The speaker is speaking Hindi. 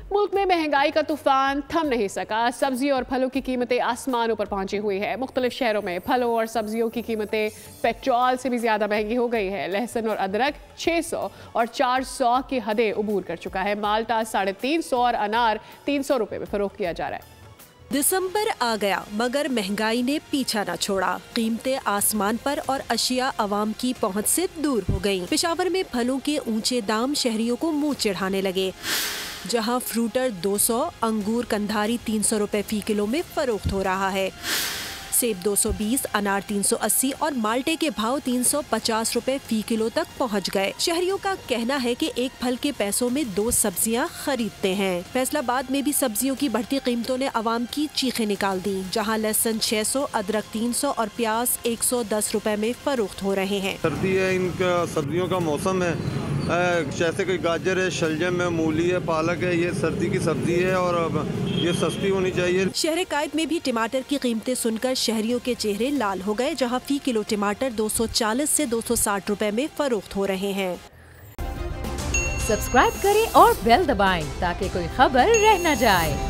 मुल्क में महंगाई का तूफान थम नहीं सका। सब्जी और फलों की कीमतें आसमानों पर पहुंची हुई है। मुख्तलिफ शहरों में फलों और सब्जियों की कीमतें पेट्रोल से भी ज्यादा महंगी हो गई है। लहसुन और अदरक 600 और 400 की हदें उबूर कर चुका है। माल्टा 350 और अनार 300 रुपए में फरोख्त किया जा रहा है। दिसंबर आ गया मगर महंगाई ने पीछा न छोड़ा। कीमतें आसमान पर और अशिया आवाम की पहुंच से दूर हो गईं। पेशावर में फलों के ऊंचे दाम शहरियों को मुंह चिढ़ाने लगे। जहां फ्रूटर 200, अंगूर कंधारी 300 रुपए फी किलो में फरोख्त हो रहा है। सेब 220, अनार 380 और माल्टे के भाव 350 रुपए फी किलो तक पहुंच गए। शहरियों का कहना है कि एक फल के पैसों में 2 सब्जियां खरीदते हैं। फैसलाबाद में भी सब्जियों की बढ़ती कीमतों ने आवाम की चीखें निकाल दी। जहां लहसुन 600, अदरक 300 और प्याज 110 रुपए में फरोख्त हो रहे हैं। सर्दी है, इनका सब्जियों का मौसम है। जैसे कोई गाजर है, शलजम है, मूली है, पालक है, ये सर्दी की सब्जी है और ये सस्ती होनी चाहिए। शहर कायद में भी टमाटर की कीमतें सुनकर शहरियों के चेहरे लाल हो गए। जहां फी किलो टमाटर 240 से 260 रुपए में फरोख्त हो रहे हैं। सब्सक्राइब करें और बेल दबाएं ताकि कोई खबर रह न जाए।